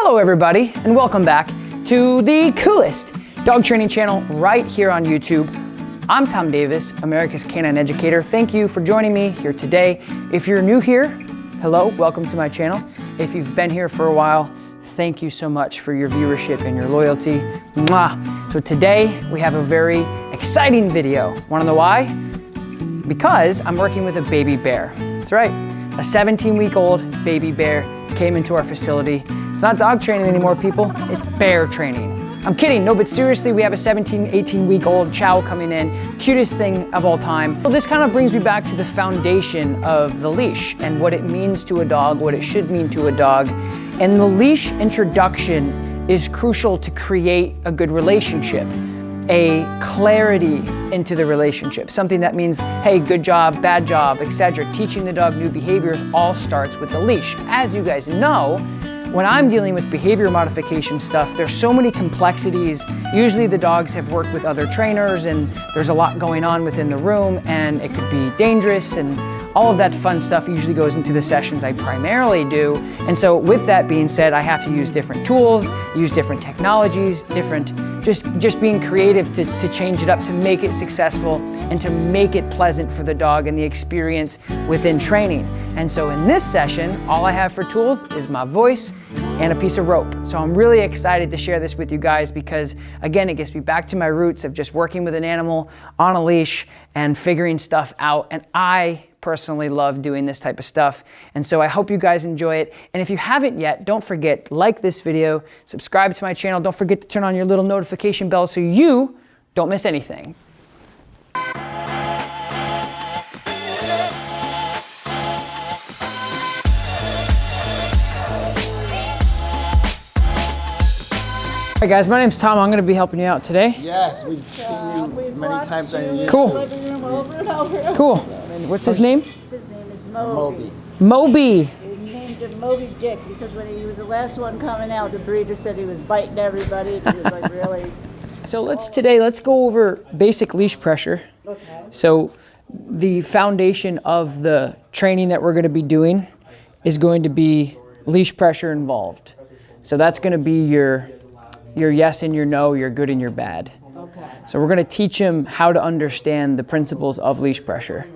Hello everybody, and welcome back to the coolest dog training channel right here on YouTube. I'm Tom Davis, America's Canine Educator. Thank you for joining me here today. If you're new here, hello, welcome to my channel. If you've been here for a while, thank you so much for your viewership and your loyalty. Mwah. So today we have a very exciting video. Want to know why? Because I'm working with a baby bear. That's right, a 17-week-old baby bear came into our facility. It's not dog training anymore, people, it's bear training. I'm kidding, no, but seriously, we have a 17, 18-week-old chow coming in, cutest thing of all time. Well, this kind of brings me back to the foundation of the leash and what it means to a dog, what it should mean to a dog. And the leash introduction is crucial to create a good relationship, a clarity into the relationship, something that means, hey, good job, bad job, etc. Teaching the dog new behaviors all starts with the leash. As you guys know, when I'm dealing with behavior modification stuff, there's so many complexities. Usually the dogs have worked with other trainers and there's a lot going on within the room and it could be dangerous, and all of that fun stuff usually goes into the sessions I primarily do. And so with that being said, I have to use different tools, use different technologies, just being creative to change it up, to make it successful and to make it pleasant for the dog and the experience within training. And so in this session, all I have for tools is my voice and a piece of rope. So I'm really excited to share this with you guys because, again, it gets me back to my roots of just working with an animal on a leash and figuring stuff out. And I personally love doing this type of stuff. And so I hope you guys enjoy it. And if you haven't yet, don't forget, like this video, subscribe to my channel. Don't forget to turn on your little notification bell so you don't miss anything. All right, guys, my name's Tom. I'm going to be helping you out today. Yes, we've seen you many times on YouTube. Cool. Cool. And what's his name? His name is Moby. Moby. He named him Moby Dick because when he was the last one coming out, the breeder said he was biting everybody. He was like really. So let's go over basic leash pressure. Okay. So the foundation of the training that we're going to be doing is going to be leash pressure involved. So that's going to be your yes and your no, your good and your bad. Okay. So we're going to teach him how to understand the principles of leash pressure.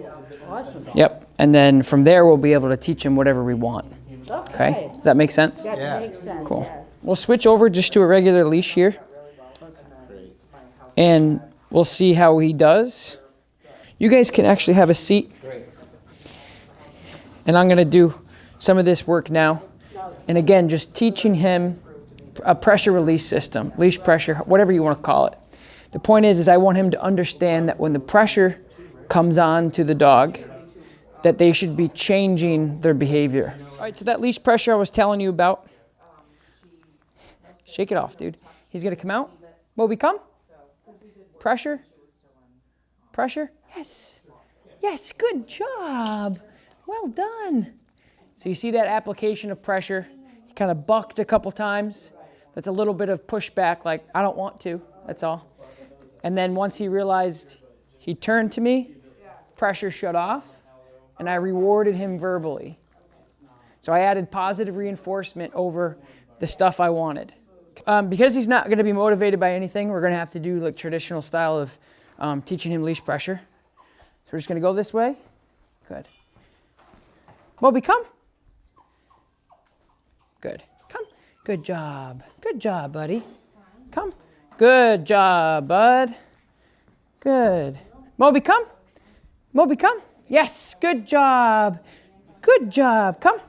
Awesome. Yep. And then from there, we'll be able to teach him whatever we want. Okay? Does that make sense? That makes sense. Cool. Yes. We'll switch over just to a regular leash here. And we'll see how he does. You guys can actually have a seat. And I'm going to do some of this work now. And again, just teaching him a pressure release system, leash pressure, whatever you want to call it. The point is I want him to understand that when the pressure comes on to the dog, that they should be changing their behavior. All right, so that leash pressure I was telling you about, shake it off, dude. He's going to come out. Moby, come. Pressure. Pressure. Yes. Yes, good job. Well done. So you see that application of pressure? He kind of bucked a couple times. That's a little bit of pushback, like, I don't want to, that's all. And then once he realized, he turned to me, pressure shut off, and I rewarded him verbally. So I added positive reinforcement over the stuff I wanted. Because he's not going to be motivated by anything, we're going to have to do like traditional style of teaching him leash pressure. So we're just going to go this way. Good. Moby, come. Good. Come. Good job. Good job, buddy. Come. Good job, bud. Good. Moby, come. Moby, come. Yes, good job. Good job. Come.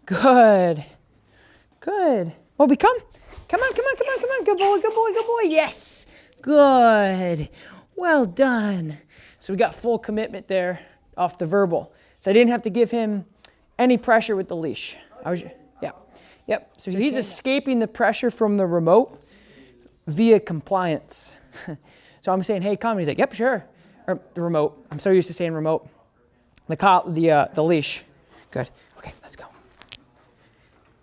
Good. Good. Moby, come. Come on, come on, come on, come on. Good boy, good boy, good boy. Yes. Good. Well done. So we got full commitment there off the verbal. So I didn't have to give him any pressure with the leash. Yep. So he's escaping the pressure from the remote via compliance. So I'm saying, hey, come. And he's like, yep, sure. Or the remote. I'm so used to saying remote. The leash. Good. Okay, let's go.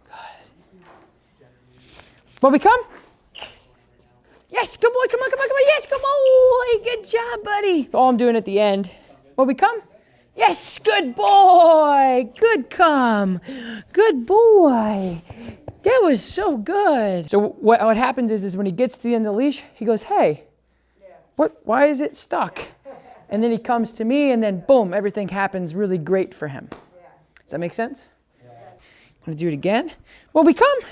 Good. Moby, come. Yes, good boy. Come on, come on, come on. Yes, good boy. Good job, buddy. All I'm doing at the end. Moby, come. Yes, good boy. Good come. Good boy. That was so good. So what happens is when he gets to the end of the leash, he goes, hey, why is it stuck? And then he comes to me and then boom, everything happens really great for him. Does that make sense? I'm gonna do it again. Moby, come on.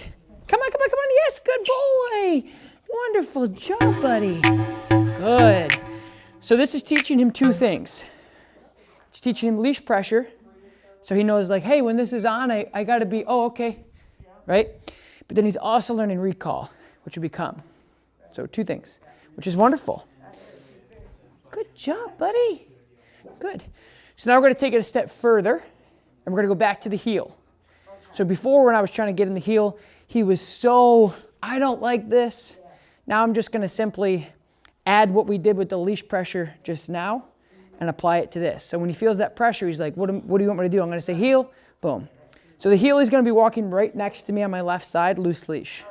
Yes, good boy. Wonderful job, buddy. Good. So this is teaching him two things. It's teaching him leash pressure. So he knows like, hey, when this is on, I gotta be, oh, okay, right? But then he's also learning recall, which will become. So two things, which is wonderful. Good job, buddy. Good. So now we're gonna take it a step further and we're gonna go back to the heel. So before when I was trying to get in the heel, he was so, I don't like this. Now I'm just gonna simply add what we did with the leash pressure just now and apply it to this. So when he feels that pressure, he's like, what do you want me to do? I'm gonna say heel, boom. So the heel is gonna be walking right next to me on my left side, loose leash.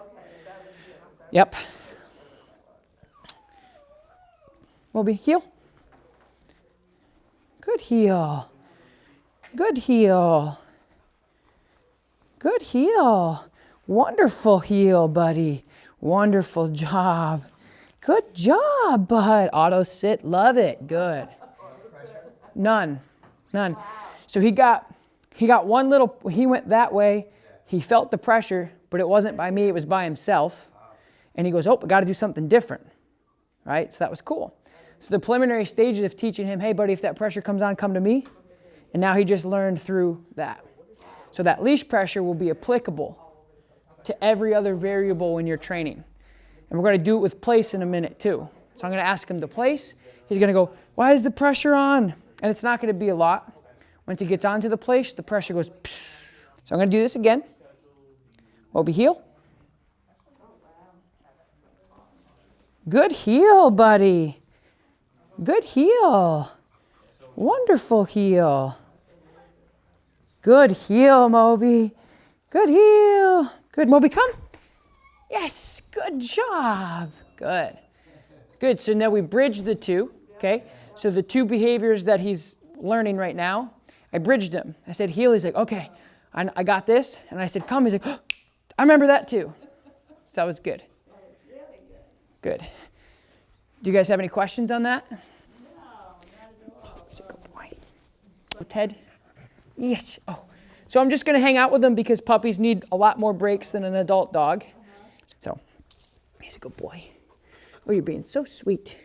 Yep. Moby, heel. Good heel. Good heel. Good heel. Wonderful heel, buddy. Wonderful job. Good job, bud. Auto sit, love it. Good. None. So he got one little, he went that way. He felt the pressure, but it wasn't by me, it was by himself. And he goes, oh, I got to do something different. Right? So that was cool. So the preliminary stages of teaching him, hey, buddy, if that pressure comes on, come to me. And now he just learned through that. So that leash pressure will be applicable to every other variable when you're training. And we're going to do it with place in a minute too. So I'm going to ask him to place. He's going to go, why is the pressure on? And it's not going to be a lot. Once he gets onto the place, the pressure goes, psh. So I'm going to do this again. Moby, heel. Good heel, buddy. Good heel. Wonderful heel. Good heel, Moby. Good heel. Good, Moby, come. Yes, good job. Good. Good, so now we bridge the two, okay? So the two behaviors that he's learning right now, I bridged them. I said heel, he's like, okay, I got this. And I said come, he's like, oh, I remember that too. So that was good. Good. Do you guys have any questions on that? Oh, he's a good boy. Ted? Yes. Oh. So I'm just going to hang out with him because puppies need a lot more breaks than an adult dog. So he's a good boy. Oh, you're being so sweet.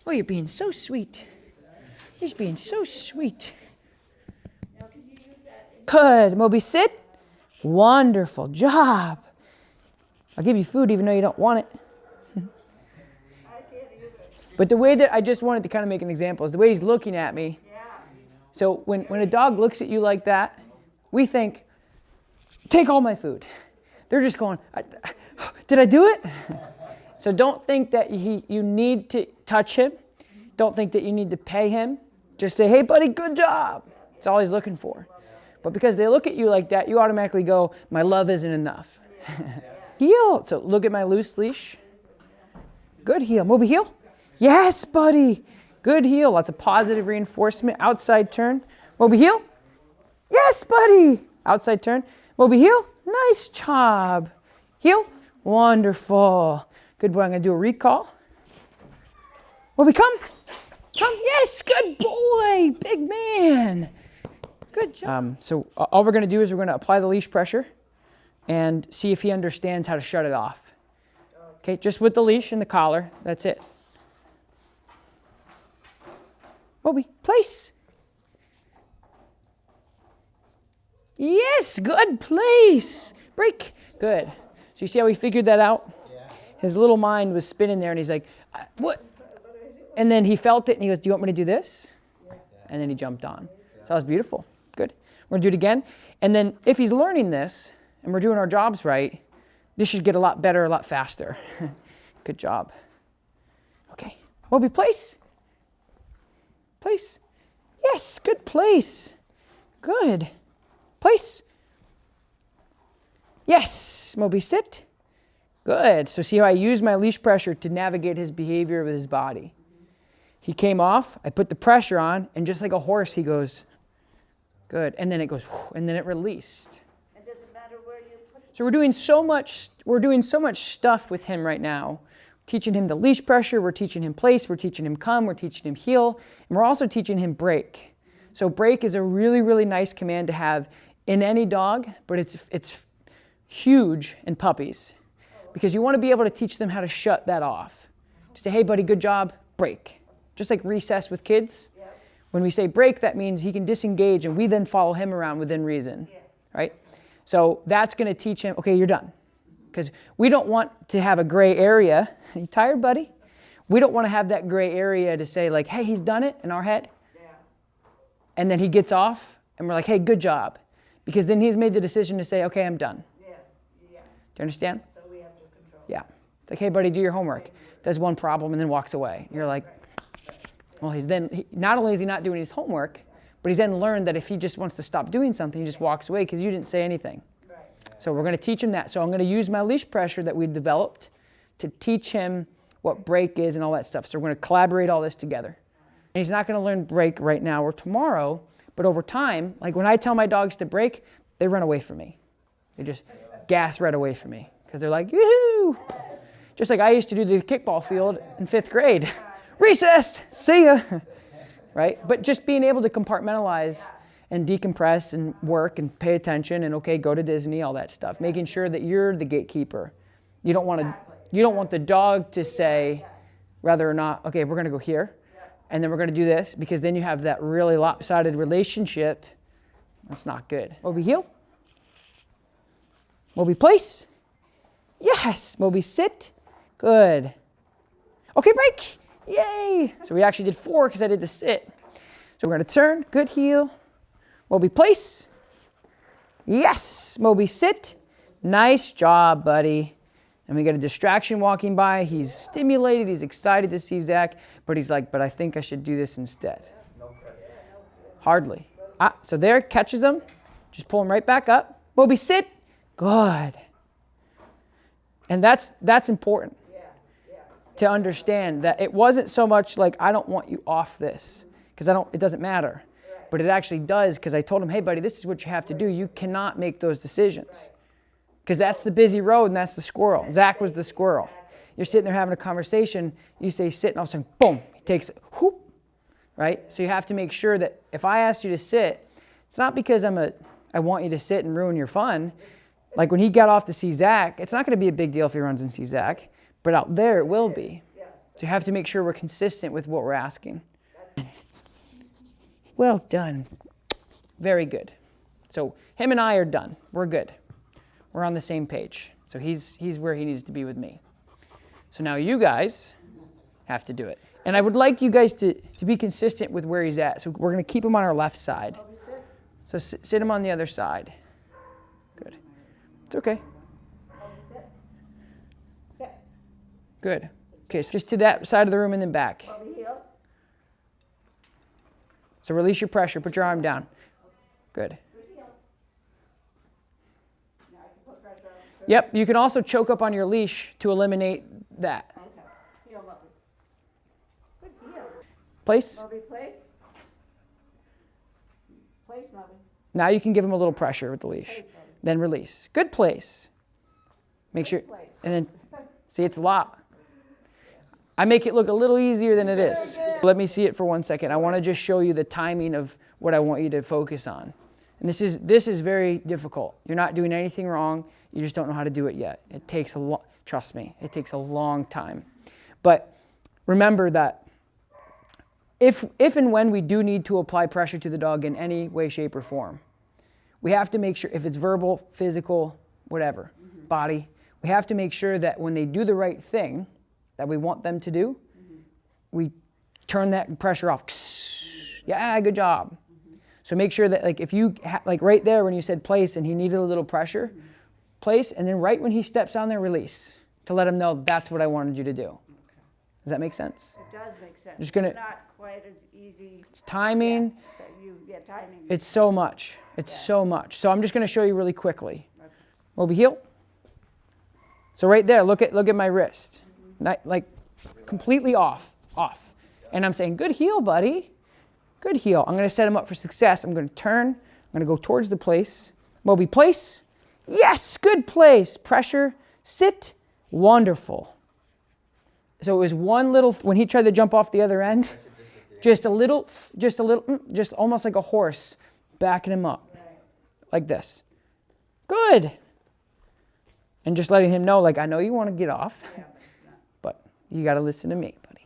Oh, you're being so sweet. He's being so sweet. Good. Moby, sit. Wonderful job. I'll give you food even though you don't want it. But the way that I just wanted to kind of make an example is the way he's looking at me. So when a dog looks at you like that, we think, take all my food. They're just going, did I do it? So don't think that you need to touch him. Don't think that you need to pay him. Just say, hey, buddy, good job. That's all he's looking for. But because they look at you like that, you automatically go, my love isn't enough. Heel. So look at my loose leash. Good heel. Moby, heel. Yes, buddy. Good heel. Lots of positive reinforcement. Outside turn. Moby, heel. Yes, buddy. Outside turn. Moby, heel. Nice job. Heel. Wonderful. Good boy. I'm going to do a recall. Moby, come. Come. Yes, good boy. Big man. Good job. So all we're going to do is we're going to apply the leash pressure and see if he understands how to shut it off. Okay, just with the leash and the collar. That's it. Moby, place. Yes, good place. Break. Good. So you see how he figured that out? Yeah. His little mind was spinning there and he's like, what? And then he felt it and he goes, do you want me to do this? Yeah. And then he jumped on. So that was beautiful. Good. We're going to do it again. And then if he's learning this and we're doing our jobs right, this should get a lot better, a lot faster. Good job. Okay. Moby, place. Place. Yes, good place. Good. Place. Yes, Moby, sit. Good. So see how I use my leash pressure to navigate his behavior with his body. He came off, I put the pressure on, and just like a horse, he goes, good. And then it goes, and then it released. It doesn't matter where you put So we're doing so much stuff with him right now. Teaching him the leash pressure, we're teaching him place, we're teaching him come, we're teaching him heel, and we're also teaching him break. So break is a really, really nice command to have in any dog, but it's huge in puppies because you want to be able to teach them how to shut that off. Just say, hey buddy, good job, break. Just like recess with kids. When we say break, that means he can disengage and we then follow him around within reason, right? So that's going to teach him, okay, you're done. Because we don't want to have a gray area. Are you tired, buddy? We don't want to have that gray area to say like, hey, he's done it in our head. And then he gets off and we're like, hey, good job. Because then he's made the decision to say, okay, I'm done. Do you understand? So we have to control. Yeah. It's like, hey, buddy, do your homework. Does one problem and then walks away. You're like, well, not only is he not doing his homework, but he's then learned that if he just wants to stop doing something, he just walks away because you didn't say anything. So we're going to teach him that. So I'm going to use my leash pressure that we developed to teach him what break is and all that stuff. So we're going to collaborate all this together. And he's not going to learn break right now or tomorrow, but over time, like when I tell my dogs to break, they run away from me. They just gas right away from me because they're like, yoo-hoo! Just like I used to do the kickball field in 5th grade. Recess, see ya, right? But just being able to compartmentalize and decompress and work and pay attention and okay, go to Disney, all that stuff. Making sure that you're the gatekeeper. You don't want the dog to say whether or not, okay, we're gonna go here and then we're gonna do this because then you have that really lopsided relationship. That's not good. Moby heel. Moby place. Yes, Moby sit. Good. Okay, break. Yay. So we actually did 4 because I did the sit. So we're gonna turn, good heel. Moby place. Yes. Moby sit. Nice job, buddy. And we get a distraction walking by. He's stimulated. He's excited to see Zach. But he's like, but I think I should do this instead. Hardly. So there, catches him. Just pull him right back up. Moby sit. Good. And that's important to understand that it wasn't so much like, I don't want you off this because it doesn't matter. But it actually does because I told him, hey, buddy, this is what you have to do. You cannot make those decisions because that's the busy road and that's the squirrel. Zach was the squirrel. You're sitting there having a conversation. You say sit and all of a sudden, boom, he takes it, whoop, right? So you have to make sure that if I asked you to sit, it's not because I want you to sit and ruin your fun. Like when he got off to see Zach, it's not going to be a big deal if he runs and sees Zach, but out there it will be. So you have to make sure we're consistent with what we're asking. Well done. Very good. So him and I are done. We're good. We're on the same page. So he's where he needs to be with me. So now you guys have to do it. And I would like you guys to be consistent with where he's at. So we're going to keep him on our left side. So sit him on the other side. Good. It's okay. Good. Okay, so just to that side of the room and then back. So release your pressure. Put your arm down. Good. Yep, you can also choke up on your leash to eliminate that. Place. Place. Place, Moby. Now you can give him a little pressure with the leash. Then release. Good place. Make sure, and then, see, it's a lot. I make it look a little easier than it is. Let me see it for 1 second. I want to just show you the timing of what I want you to focus on. And this is very difficult. You're not doing anything wrong. You just don't know how to do it yet. It takes trust me, it takes a long time. But remember that if and when we do need to apply pressure to the dog in any way, shape, or form, we have to make sure, if it's verbal, physical, whatever, body, we have to make sure that when they do the right thing that we want them to do, we turn that pressure off. Yeah, good job. So make sure that, like, if you, like right there when you said place and he needed a little pressure, place, and then right when he steps on there, release, to let him know that's what I wanted you to do. Does that make sense? It does make sense. Just gonna, it's not quite as easy. It's timing. Timing. It's so much. It's so much. So I'm just going to show you really quickly. Okay. Moby heel. So right there, look at my wrist. Not, like completely off. And I'm saying, good heel, buddy. Good heel. I'm going to set him up for success. I'm going to turn. I'm going to go towards the place. Moby place. Yes, good place. Pressure, sit, wonderful. So it was one little, when he tried to jump off the other end, just almost like a horse backing him up. Like this. Good. And just letting him know, like, I know you want to get off, but you got to listen to me, buddy.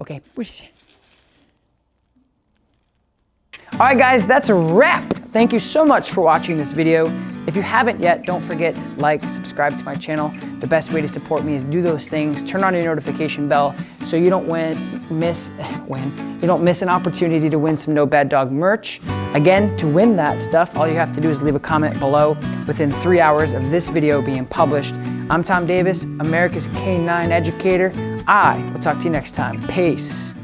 Okay. All right, guys, that's a wrap. Thank you so much for watching this video. If you haven't yet, don't forget, like, subscribe to my channel. The best way to support me is do those things. Turn on your notification bell so you don't miss an opportunity to win some No Bad Dog merch. Again, to win that stuff, all you have to do is leave a comment below within 3 hours of this video being published. I'm Tom Davis, America's Canine Educator. I will talk to you next time. Peace.